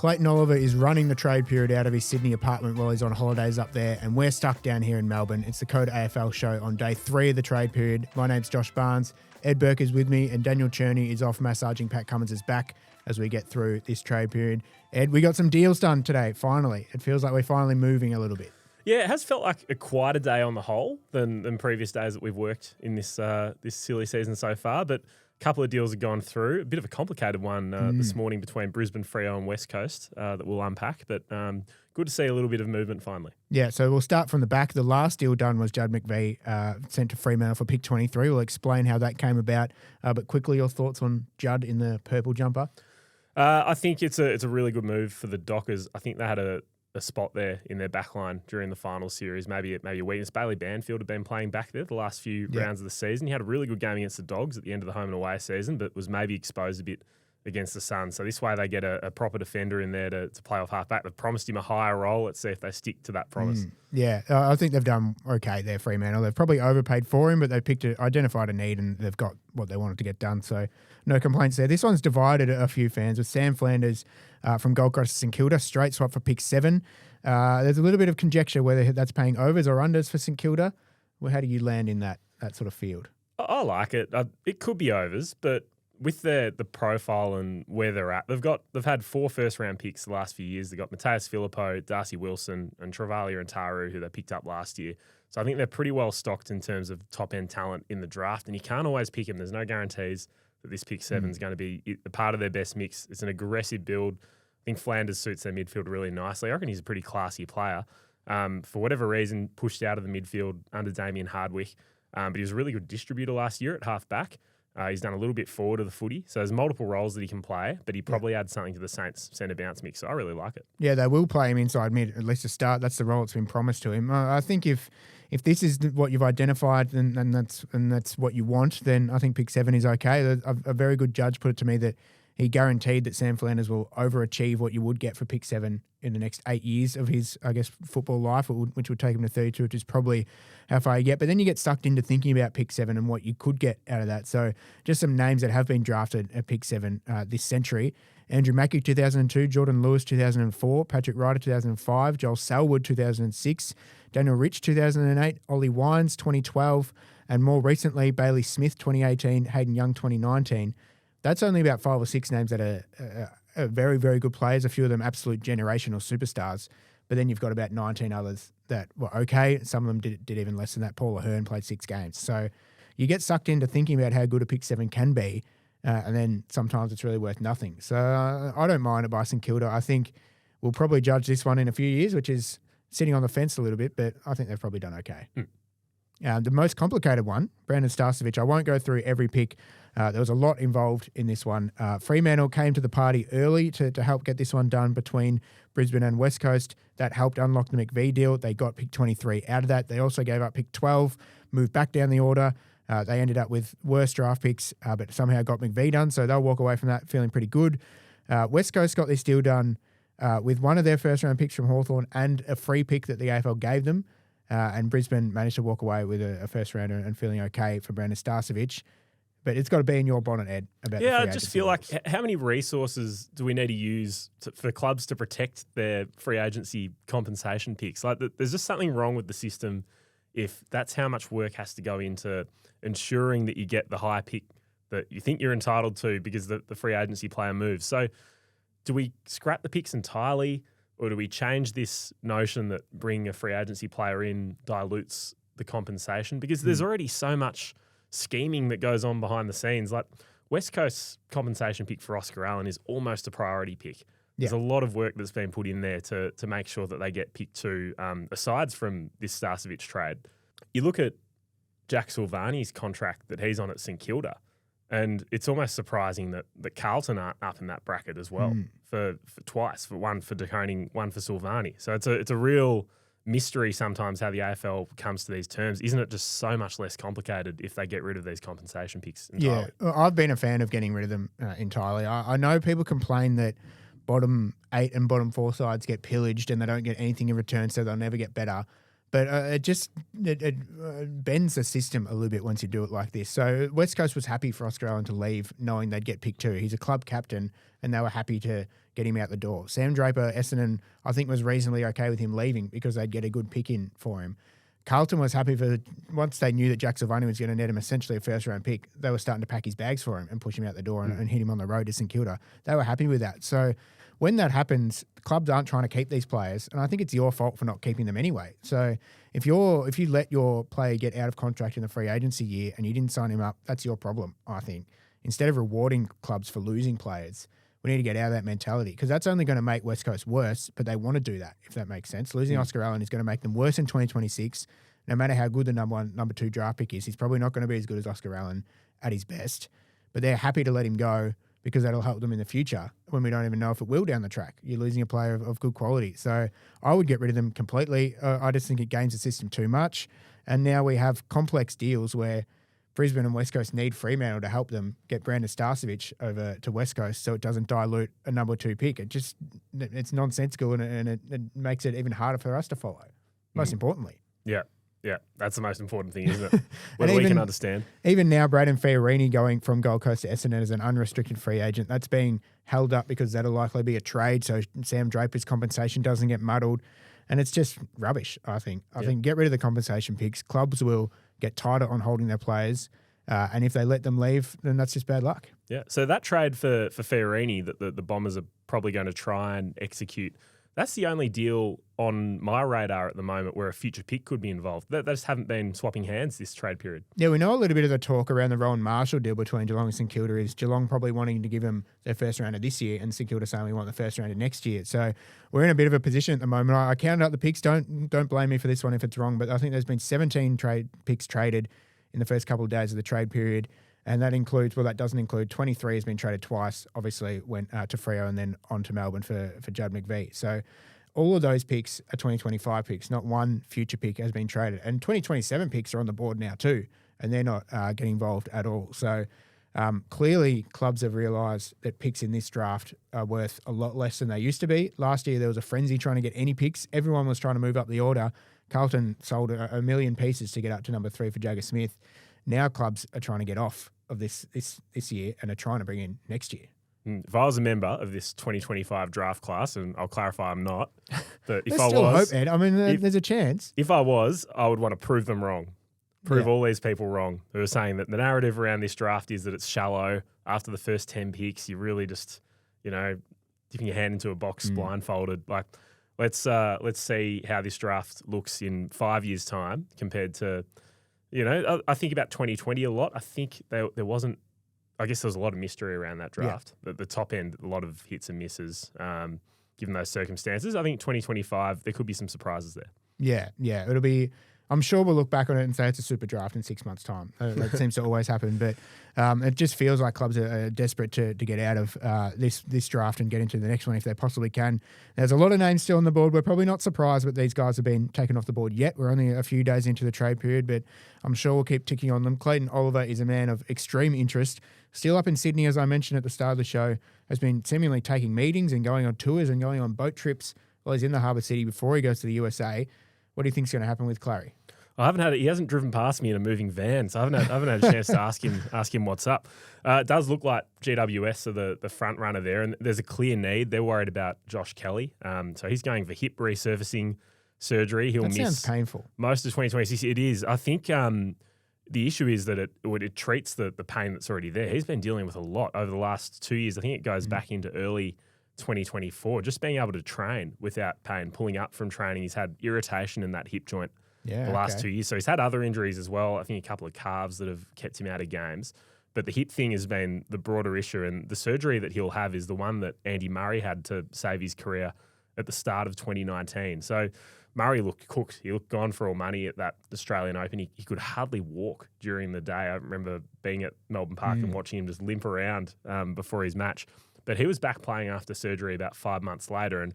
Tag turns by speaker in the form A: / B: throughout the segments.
A: Clayton Oliver is running the trade period out of his Sydney apartment while he's on holidays up there, and we're stuck down here in Melbourne. It's the Code AFL show on day 3 of the trade period. My name's Josh Barnes. Ed Burke is with me, and Daniel Cherney is off massaging Pat Cummins' back as we get through this trade period. Ed, we got some deals done today, finally. It feels like we're finally moving a little bit.
B: Yeah, it has felt like a quieter day on the whole than previous days that we've worked in this silly season so far, but a couple of deals have gone through. A bit of a complicated one this morning between Brisbane, Freo and West Coast that we'll unpack, but good to see a little bit of movement finally.
A: Yeah, so we'll start from the back. The last deal done was Judd McVie sent to Fremantle for pick 23. We'll explain how that came about, but quickly your thoughts on Judd in the purple jumper?
B: I think it's a really good move for the Dockers. I think they had a spot there in their backline during the final series, maybe a weakness. Bailey Banfield had been playing back there the last few rounds of the season. He had a really good game against the Dogs at the end of the home and away season, but was maybe exposed a bit against the Suns. So this way they get a proper defender in there to play off half-back. They've promised him a higher role. Let's see if they stick to that promise.
A: Yeah, I think they've done okay there, Fremantle. They've probably overpaid for him, but they identified a need and they've got what they wanted to get done. So no complaints there. This one's divided a few fans with Sam Flanders from Gold Coast to St Kilda, straight swap for pick 7. There's a little bit of conjecture whether that's paying overs or unders for St Kilda. Well, how do you land in that sort of field?
B: I like it. It could be overs, but with the profile and where they're at, they've had 4 first-round picks the last few years. They've got Mateus Filippo, Darcy Wilson, and Travalia and Taru, who they picked up last year. So I think they're pretty well stocked in terms of top-end talent in the draft, and you can't always pick them. There's no guarantees that this pick 7 is going to be a part of their best mix. It's an aggressive build. I think Flanders suits their midfield really nicely. I reckon he's a pretty classy player. For whatever reason, pushed out of the midfield under Damien Hardwick, but he was a really good distributor last year at half-back. He's done a little bit forward of the footy, so there's multiple roles that he can play, but he probably adds something to the Saints centre bounce mix, so I really like it. Yeah,
A: they will play him inside mid, at least to start. That's the role that's been promised to him. I think if this is what you've identified and that's what you want, then I think pick 7 is okay. A very good judge put it to me that he guaranteed that Sam Flanders will overachieve what you would get for pick 7 in the next 8 years of his, football life, which would take him to 32, which is probably how far you get. But then you get sucked into thinking about pick 7 and what you could get out of that. So just some names that have been drafted at pick 7 this century. Andrew Mackey, 2002, Jordan Lewis, 2004, Patrick Ryder, 2005, Joel Selwood, 2006, Daniel Rich, 2008, Ollie Wines, 2012, and more recently, Bailey Smith, 2018, Hayden Young, 2019. That's only about 5 or 6 names that are very, very good players, a few of them absolute generational superstars. But then you've got about 19 others that were okay. Some of them did even less than that. Paul Ahern played 6 games. So you get sucked into thinking about how good a pick 7 can be, and then sometimes it's really worth nothing. So I don't mind it by St Kilda. I think we'll probably judge this one in a few years, which is sitting on the fence a little bit, but I think they've probably done okay. The most complicated one, Brandon Starcevic. I won't go through every pick. There was a lot involved in this one. Fremantle came to the party early to help get this one done between Brisbane and West Coast. That helped unlock the McVie deal. They got pick 23 out of that. They also gave up pick 12, moved back down the order. They ended up with worse draft picks, but somehow got McVie done, so they'll walk away from that feeling pretty good. West Coast got this deal done with one of their first-round picks from Hawthorn and a free pick that the AFL gave them. And Brisbane managed to walk away with a first rounder and feeling okay for Brandon Starcevic. But it's got to be in your bonnet, Ed, about
B: I just feel like how many resources do we need to use for clubs to protect their free agency compensation picks? Like, there's just something wrong with the system if that's how much work has to go into ensuring that you get the high pick that you think you're entitled to because the free agency player moves. So do we scrap the picks entirely? Or do we change this notion that bringing a free agency player in dilutes the compensation? Because there's already so much scheming that goes on behind the scenes. Like West Coast's compensation pick for Oscar Allen is almost a priority pick. There's a lot of work that's been put in there to make sure that they get pick 2, aside from this Starcevic trade. You look at Jack Silvani's contract that he's on at St Kilda, and it's almost surprising that Carlton aren't up in that bracket as well for twice, for one for De Koning, one for Silvani. So it's a real mystery sometimes how the AFL comes to these terms. Isn't it just so much less complicated if they get rid of these compensation picks entirely?
A: Yeah, I've been a fan of getting rid of them entirely. I know people complain that bottom 8 and bottom 4 sides get pillaged and they don't get anything in return, so they'll never get better. But it bends the system a little bit once you do it like this. So West Coast was happy for Oscar Allen to leave, knowing they'd get picked 2. He's a club captain, and they were happy to get him out the door. Sam Draper, Essendon, I think, was reasonably okay with him leaving because they'd get a good pick in for him. Carlton was happy once they knew that Jack Silvani was going to net him essentially a first-round pick, they were starting to pack his bags for him and push him out the door and hit him on the road to St Kilda. They were happy with that. So when that happens, clubs aren't trying to keep these players, and I think it's your fault for not keeping them anyway. So if you let your player get out of contract in the free agency year and you didn't sign him up, that's your problem, I think. Instead of rewarding clubs for losing players, we need to get out of that mentality because that's only going to make West Coast worse, but they want to do that, if that makes sense. Losing Oscar Allen is going to make them worse in 2026. No matter how good the number 1, number 2 draft pick is, he's probably not going to be as good as Oscar Allen at his best, but they're happy to let him go because that'll help them in the future when we don't even know if it will down the track. You're losing a player of good quality. So I would get rid of them completely. I just think it games the system too much. And now we have complex deals where Brisbane and West Coast need Fremantle to help them get Brandon Starcevic over to West Coast so it doesn't dilute a number 2 pick. It's nonsensical and it makes it even harder for us to follow, most importantly.
B: Yeah. Yeah, that's the most important thing, isn't it? Whether we can understand.
A: Even now, Braden Fiorini going from Gold Coast to Essendon as an unrestricted free agent, that's being held up because that'll likely be a trade, so Sam Draper's compensation doesn't get muddled. And it's just rubbish, I think. I think get rid of the compensation picks. Clubs will get tighter on holding their players, and if they let them leave, then that's just bad luck.
B: Yeah, so that trade for Fiorini that the Bombers are probably going to try and execute, that's the only deal on my radar at the moment where a future pick could be involved. They just haven't been swapping hands this trade period.
A: Yeah, we know a little bit of the talk around the Rowan Marshall deal between Geelong and St Kilda is Geelong probably wanting to give them their first round of this year and St Kilda saying we want the first round of next year. So we're in a bit of a position at the moment. I counted up the picks. Don't blame me for this one if it's wrong, but I think there's been 17 picks traded in the first couple of days of the trade period. And that includes, that doesn't include 23 has been traded twice, obviously went to Freo and then on to Melbourne for Judd McVie. So all of those picks are 2025 picks, not one future pick has been traded. And 2027 picks are on the board now too, and they're not getting involved at all. So clearly clubs have realised that picks in this draft are worth a lot less than they used to be. Last year there was a frenzy trying to get any picks. Everyone was trying to move up the order. Carlton sold a million pieces to get up to number 3 for Jagger Smith. Now clubs are trying to get off of this year and are trying to bring in next year.
B: If I was a member of this 2025 draft class, and I'll clarify I'm not, but if
A: There's
B: I
A: still
B: was,
A: hope, Ed. I mean, there's a chance.
B: If I was, I would want to prove them wrong. Prove all these people wrong who are saying that the narrative around this draft is that it's shallow. After the first 10 picks, you really just, dipping your hand into a box blindfolded. Like, let's see how this draft looks in 5 years' time compared to, I think about 2020 a lot. I think there wasn't. I guess there was a lot of mystery around that draft. Yeah. The top end, a lot of hits and misses, given those circumstances. I think 2025, there could be some surprises there.
A: Yeah. It'll be. I'm sure we'll look back on it and say it's a super draft in 6 months' time. That seems to always happen, but it just feels like clubs are desperate to get out of this draft and get into the next one if they possibly can. There's a lot of names still on the board. We're probably not surprised that these guys have been taken off the board yet. We're only a few days into the trade period, but I'm sure we'll keep ticking on them. Clayton Oliver is a man of extreme interest. Still up in Sydney, as I mentioned at the start of the show, has been seemingly taking meetings and going on tours and going on boat trips while he's in the harbour city before he goes to the USA. What do you think is going to happen with Clary?
B: He hasn't driven past me in a moving van, so I haven't had a chance to ask him what's up. It does look like GWS are the front runner there, and there's a clear need. They're worried about Josh Kelly, so he's going for hip resurfacing surgery. He'll miss
A: sounds painful.
B: Most of 2026. It is. I think the issue is that it treats the pain that's already there. He's been dealing with a lot over the last 2 years. I think it goes back into early 2024. Just being able to train without pain, pulling up from training. He's had irritation in that hip joint. The last 2 years. So he's had other injuries as well. I think a couple of calves that have kept him out of games. But the hip thing has been the broader issue. And the surgery that he'll have is the one that Andy Murray had to save his career at the start of 2019. So Murray looked cooked. He looked gone for all money at that Australian Open. He could hardly walk during the day. I remember being at Melbourne Park and watching him just limp around before his match. But he was back playing after surgery about 5 months later. And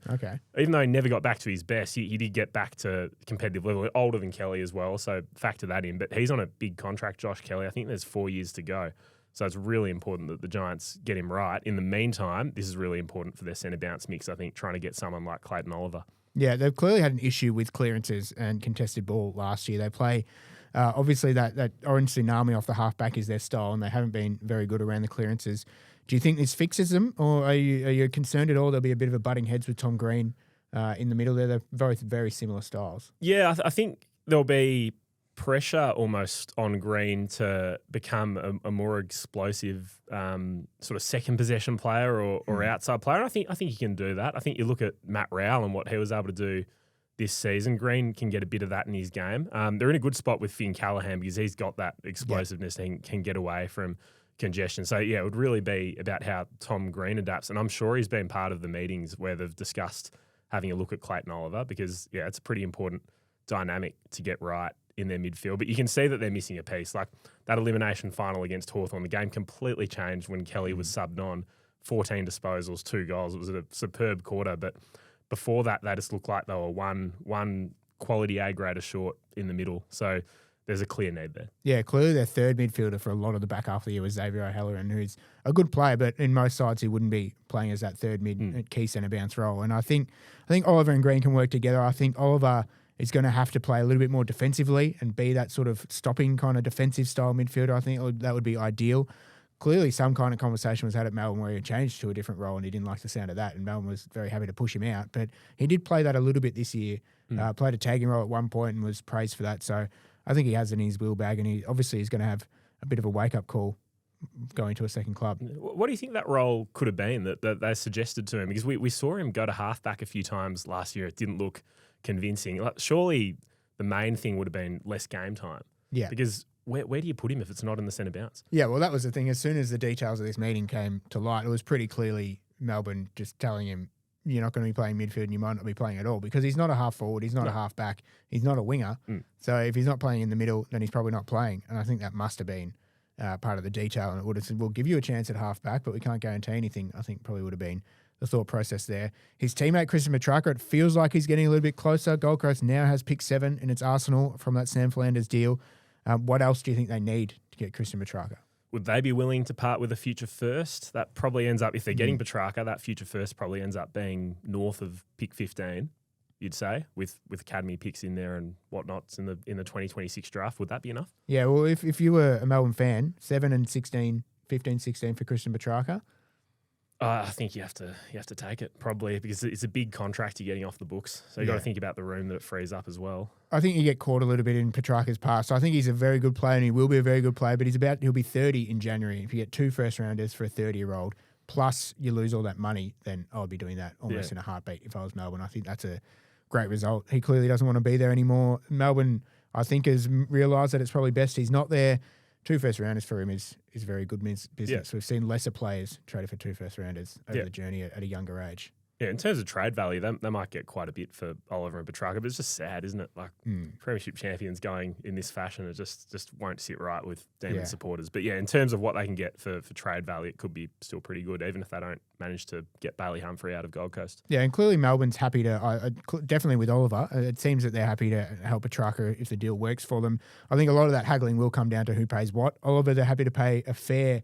B: even though he never got back to his best, he did get back to competitive level, older than Kelly as well. So factor that in. But he's on a big contract, Josh Kelly. I think there's 4 years to go. So it's really important that the Giants get him right. In the meantime, this is really important for their centre bounce mix, I think, trying to get someone like Clayton Oliver.
A: Yeah, they've clearly had an issue with clearances and contested ball last year. They play, obviously, that orange tsunami off the halfback is their style, and they haven't been very good around the clearances. Do you think this fixes them, or are you concerned at all there'll be a bit of a butting heads with Tom Green in the middle there? They're both very similar styles.
B: Yeah, I think there'll be pressure almost on Green to become a more explosive sort of second possession player or outside player. And I think he can do that. I think you look at Matt Rowell and what he was able to do this season. Green can get a bit of that in his game. They're in a good spot with Finn Callaghan because he's got that explosiveness and can get away from congestion. So, yeah, it would really be about how Tom Green adapts. And I'm sure he's been part of the meetings where they've discussed having a look at Clayton Oliver because, yeah, it's a pretty important dynamic to get right in their midfield. But you can see that they're missing a piece. Like that elimination final against Hawthorn, the game completely changed when Kelly was subbed on. 14 disposals, 2 goals. It was a superb quarter. But before that, they just looked like they were one quality A-grader short in the middle. So there's a clear need there.
A: Yeah, clearly their third midfielder for a lot of the back half of the year was Xavier O'Halloran, who's a good player, but in most sides he wouldn't be playing as that third mid key centre bounce role. And I think Oliver and Green can work together. I think Oliver is going to have to play a little bit more defensively and be that sort of stopping kind of defensive style midfielder. I think that would be ideal. Clearly some kind of conversation was had at Melbourne where he changed to a different role and he didn't like the sound of that, and Melbourne was very happy to push him out. But he did play that a little bit this year, played a tagging role at one point and was praised for that. So I think he has it in his wheel bag, and he obviously is going to have a bit of a wake-up call going to a second club.
B: What do you think that role could have been that they suggested to him? Because we saw him go to halfback a few times last year. It didn't look convincing. Like, surely the main thing would have been less game time.
A: Yeah.
B: Because where do you put him if it's not in the centre bounce?
A: Yeah, well, that was the thing. As soon as the details of this meeting came to light, it was pretty clearly Melbourne just telling him, you're not going to be playing midfield and you might not be playing at all, because he's not a half forward, he's not a half back, he's not a winger. So if he's not playing in the middle, then he's probably not playing. And I think that must have been part of the detail. And it would have said, we'll give you a chance at half back, but we can't guarantee anything. I think probably would have been the thought process there. His teammate, Christian Petrarca, it feels like he's getting a little bit closer. Gold Coast now has pick 7 in its arsenal from that Sam Flanders deal. What else do you think they need to get Christian Petrarca?
B: Would they be willing to part with a future first? That probably ends up, if they're getting Petrarca, that future first probably ends up being north of pick 15, you'd say, with academy picks in there and whatnots in the 2026 draft. Would that be enough?
A: Yeah, well, if you were a Melbourne fan, 7 and 16, 15, 16 for Christian Petrarca.
B: I think you have to take it probably, because it's a big contract you're getting off the books. So you've got to think about the room that it frees up as well.
A: I think you get caught a little bit in Petrarca's past. So I think he's a very good player and he will be a very good player, but he'll be 30 in January. If you get 2 first rounders for a 30-year-old, plus you lose all that money, then I would be doing that almost in a heartbeat if I was Melbourne. I think that's a great result. He clearly doesn't want to be there anymore. Melbourne, I think, has realised that it's probably best he's not there. 2 first rounders for him is very good business.
B: Yeah.
A: We've seen lesser players traded for 2 first rounders over the journey at a younger age.
B: Yeah, in terms of trade value, they might get quite a bit for Oliver and Petrarca, but it's just sad, isn't it? Like premiership champions going in this fashion, it just won't sit right with Demon supporters. But yeah, in terms of what they can get for trade value, it could be still pretty good, even if they don't manage to get Bailey Humphrey out of Gold Coast. Yeah,
A: and clearly Melbourne's happy to, definitely with Oliver, it seems that they're happy to help Petrarca if the deal works for them. I think a lot of that haggling will come down to who pays what. Oliver, they're happy to pay a fair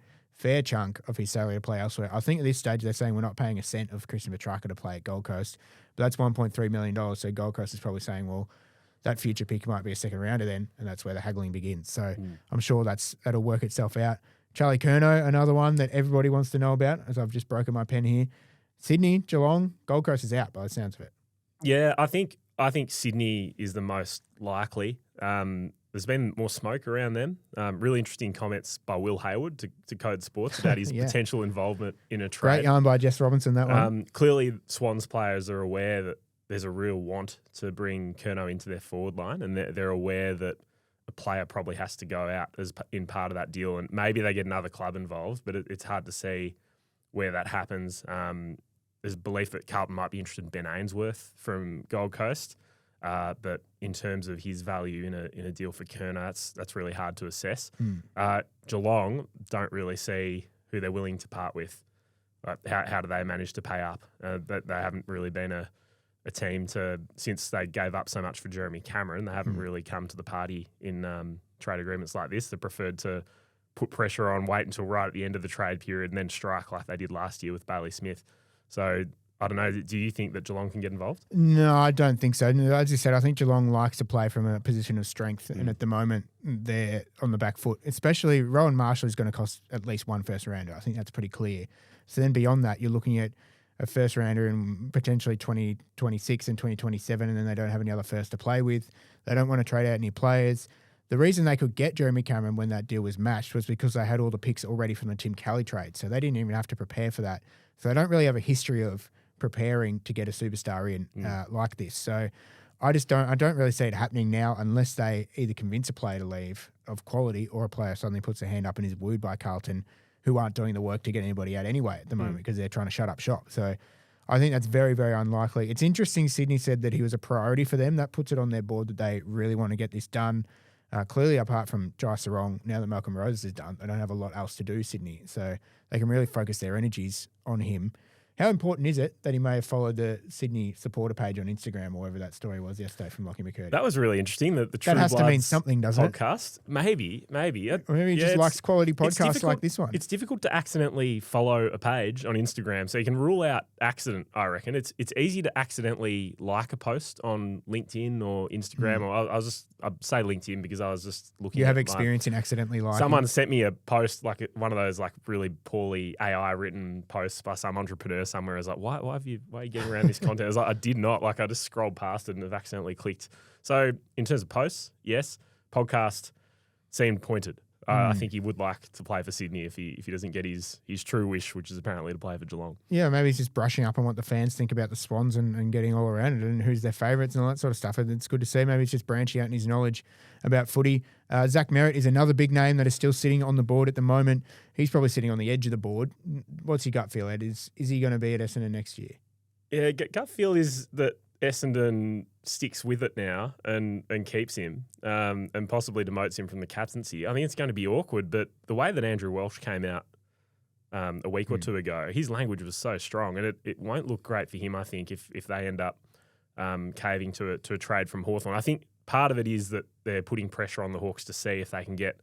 A: chunk of his salary to play elsewhere. I think at this stage they're saying we're not paying a cent of Christian Petrarca to play at Gold Coast, but that's $1.3 million. So Gold Coast is probably saying, well, that future pick might be a second rounder then, and that's where the haggling begins. So I'm sure that'll work itself out. Charlie Curnow, another one that everybody wants to know about, as I've just broken my pen here. Sydney, Geelong, Gold Coast is out by the sounds of it.
B: Yeah, I think Sydney is the most likely. There's been more smoke around them. Really interesting comments by Will Hayward to Code Sports about his potential involvement in a trade.
A: Great yarn by Jess Robinson, that one.
B: Clearly, Swans players are aware that there's a real want to bring Curnow into their forward line, and they're aware that a player probably has to go out as in part of that deal, and maybe they get another club involved, but it's hard to see where that happens. There's belief that Carlton might be interested in Ben Ainsworth from Gold Coast. But in terms of his value in a deal for Curnow, that's really hard to assess. Geelong don't really see who they're willing to part with. How do they manage to pay up? They haven't really been a team since they gave up so much for Jeremy Cameron. They haven't really come to the party in trade agreements like this. They preferred to put pressure on, wait until right at the end of the trade period and then strike like they did last year with Bailey Smith. So I don't know. Do you think that Geelong can get involved?
A: No, I don't think so. As you said, I think Geelong likes to play from a position of strength, and at the moment they're on the back foot. Especially Rowan Marshall is going to cost at least one first rounder. I think that's pretty clear. So then beyond that, you're looking at a first rounder in potentially 2026 and 2027, and then they don't have any other first to play with. They don't want to trade out any players. The reason they could get Jeremy Cameron when that deal was matched was because they had all the picks already from the Tim Kelly trade. So they didn't even have to prepare for that. So they don't really have a history of preparing to get a superstar in like this. So I don't really see it happening now unless they either convince a player to leave of quality or a player suddenly puts a hand up and is wooed by Carlton, who aren't doing the work to get anybody out anyway at the moment because they're trying to shut up shop. So I think that's very, very unlikely. It's interesting Sydney said that he was a priority for them. That puts it on their board that they really want to get this done. Clearly, apart from Jai Sarong, now that Malcolm Rose is done, they don't have a lot else to do, Sydney. So they can really focus their energies on him. How important is it that he may have followed the Sydney supporter page on Instagram or whatever that story was yesterday from Lockie McCurdy?
B: That was really interesting. The True
A: that has
B: Bloods
A: to mean something, doesn't
B: podcast. It? Maybe.
A: Or maybe he just likes quality podcasts like this one.
B: It's difficult to accidentally follow a page on Instagram, so you can rule out accident, I reckon. It's easy to accidentally like a post on LinkedIn or Instagram, or I'd say LinkedIn because I was just looking
A: You
B: at
A: have experience in accidentally liking.
B: Someone sent me a post, like one of those like really poorly AI written posts by some entrepreneur somewhere. I was like, why are you getting around this content? I was like, I did not. Like I just scrolled past it and have accidentally clicked. So in terms of posts, yes. Podcast seemed pointed. I think he would like to play for Sydney if he doesn't get his true wish, which is apparently to play for Geelong.
A: Yeah, maybe he's just brushing up on what the fans think about the Swans and getting all around it and who's their favourites and all that sort of stuff. And it's good to see. Maybe he's just branching out in his knowledge about footy. Zach Merritt is another big name that is still sitting on the board at the moment. He's probably sitting on the edge of the board. What's your gut feel, Ed? Is he going to be at Essendon next year?
B: Yeah, gut feel is that Essendon sticks with it now and keeps him and possibly demotes him from the captaincy. I think it's going to be awkward, but the way that Andrew Welsh came out a week or two ago, his language was so strong, and it won't look great for him, I think, if they end up caving to a trade from Hawthorn. I think part of it is that they're putting pressure on the Hawks to see if they can get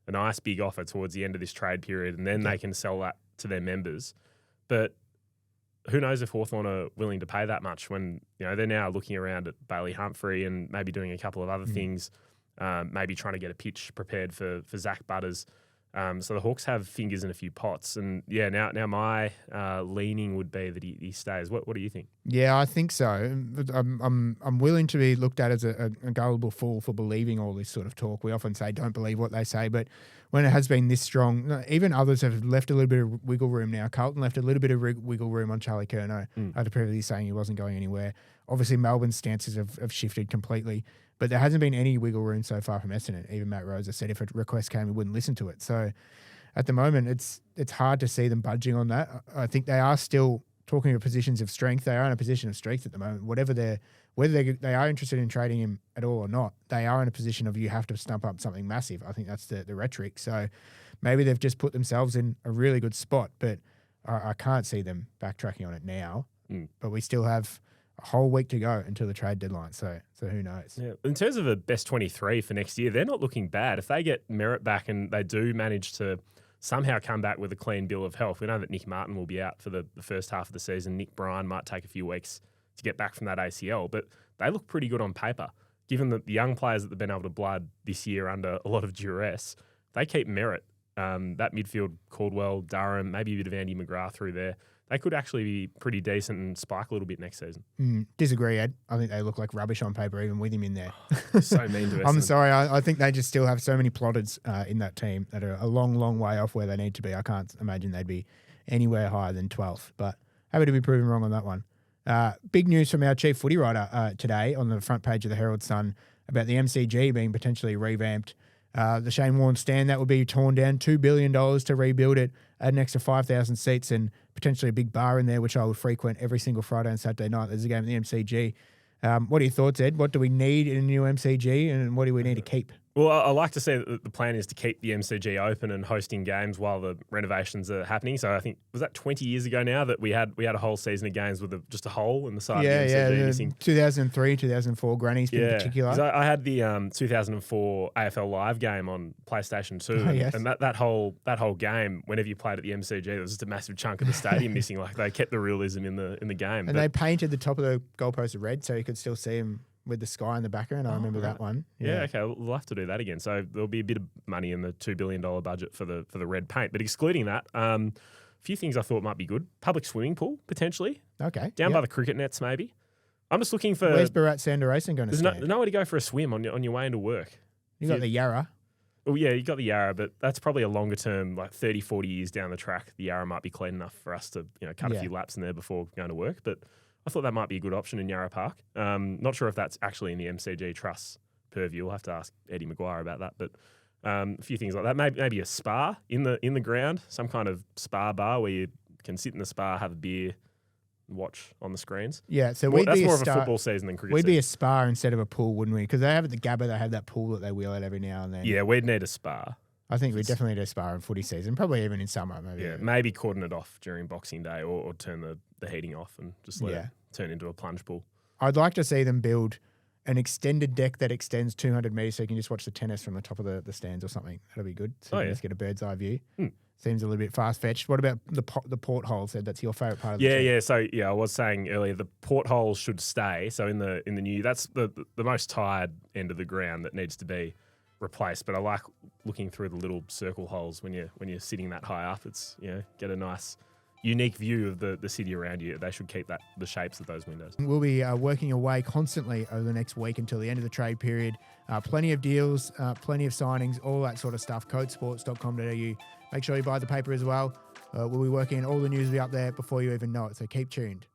B: a nice big offer towards the end of this trade period, and then they can sell that to their members. But who knows if Hawthorn are willing to pay that much when they're now looking around at Bailey Humphrey and maybe doing a couple of other things, maybe trying to get a pitch prepared for Zach Butters. So the Hawks have fingers in a few pots, and now my leaning would be that he stays. What do you think? Yeah,
A: I think so. I'm willing to be looked at as a gullible fool for believing all this sort of talk. We often say don't believe what they say, but when it has been this strong, even others have left a little bit of wiggle room now. Carlton left a little bit of wiggle room on Charlie Curnow after previously saying he wasn't going anywhere. Obviously, Melbourne's stances have shifted completely. But there hasn't been any wiggle room so far from Essendon. Even Matt Rosa said if a request came, he wouldn't listen to it. So at the moment, it's hard to see them budging on that. I think they are still talking of positions of strength. They are in a position of strength at the moment. Whether they are interested in trading him at all or not, they are in a position of you have to stump up something massive. I think that's the rhetoric. So maybe they've just put themselves in a really good spot, but I can't see them backtracking on it now. But we still have a whole week to go until the trade deadline, so who knows?
B: Yeah. In terms of a best 23 for next year, they're not looking bad. If they get Merritt back and they do manage to somehow come back with a clean bill of health, we know that Nick Martin will be out for the first half of the season. Nick Bryan might take a few weeks to get back from that ACL, but they look pretty good on paper. Given that the young players that they've been able to blood this year under a lot of duress, they keep Merritt. That midfield, Caldwell, Durham, maybe a bit of Andy McGrath through there. They could actually be pretty decent and spike a little bit next season.
A: Disagree, Ed. I think they look like rubbish on paper, even with him in there.
B: So mean to us.
A: I'm sorry. I think they just still have so many plotters in that team that are a long, long way off where they need to be. I can't imagine they'd be anywhere higher than 12th, but happy to be proven wrong on that one. Big news from our chief footy writer today on the front page of the Herald Sun about the MCG being potentially revamped. The Shane Warne stand, that would be torn down, $2 billion to rebuild it, add an extra 5,000 seats and potentially a big bar in there, which I would frequent every single Friday and Saturday night. There's a game at the MCG. What are your thoughts, Ed? What do we need in a new MCG and what do we need to keep?
B: Well, I like to say that the plan is to keep the MCG open and hosting games while the renovations are happening. So I think, was that 20 years ago now that we had a whole season of games with just a hole in the side of the MCG missing? 2003,
A: 2004 grannies in particular.
B: I had the 2004 AFL Live game on PlayStation 2,
A: yes.
B: and that whole game, whenever you played at the MCG, there was just a massive chunk of the stadium missing. Like they kept the realism in the game.
A: And they painted the top of the goalpost red so you could still see them with the sky in the background. I remember that one.
B: Yeah, okay. We'll have to do that again. So there'll be a bit of money in the $2 billion budget for the red paint. But excluding that, a few things I thought might be good. Public swimming pool, potentially.
A: Okay.
B: Down by the cricket nets, maybe. I'm just looking for...
A: Where's Barat Sander Racing going to stand?
B: There's nowhere to go for a swim on your way into work.
A: You got the Yarra.
B: Oh, yeah, you got the Yarra, but that's probably a longer term, like 30, 40 years down the track. The Yarra might be clean enough for us to cut a few laps in there before going to work. But I thought that might be a good option in Yarra Park. Not sure if that's actually in the MCG Trust's purview. We'll have to ask Eddie Maguire about that. But a few things like that. Maybe a spa in the ground, some kind of spa bar where you can sit in the spa, have a beer, and watch on the screens.
A: Yeah, so
B: that's more of a football season than cricket
A: We'd
B: season.
A: be a spa instead of a pool, wouldn't we? Because they have at the Gabba, they have that pool that they wheel out every now and then.
B: Yeah, we'd need a spa.
A: I think we definitely need a spa in footy season, probably even in summer. Maybe.
B: Yeah, maybe cordon it off during Boxing Day or turn the heating off and just let it turn into a plunge pool.
A: I'd like to see them build an extended deck that extends 200 metres so you can just watch the tennis from the top of the stands or something. That'll be good. So you can just get a bird's eye view. Seems a little bit fast-fetched. What about the porthole? Said that's your favourite part of the team.
B: Yeah. So, I was saying earlier, the portholes should stay. So in the new, that's the most tired end of the ground that needs to be replaced. But I like looking through the little circle holes when you're sitting that high up. It's get a nice unique view of the city around you. They should keep the shapes of those windows.
A: We'll be working away constantly over the next week until the end of the trade period. Plenty of deals, plenty of signings, all that sort of stuff. Codesports.com.au. Make sure you buy the paper as well. We'll be working all the news will be up there before you even know it. So keep tuned.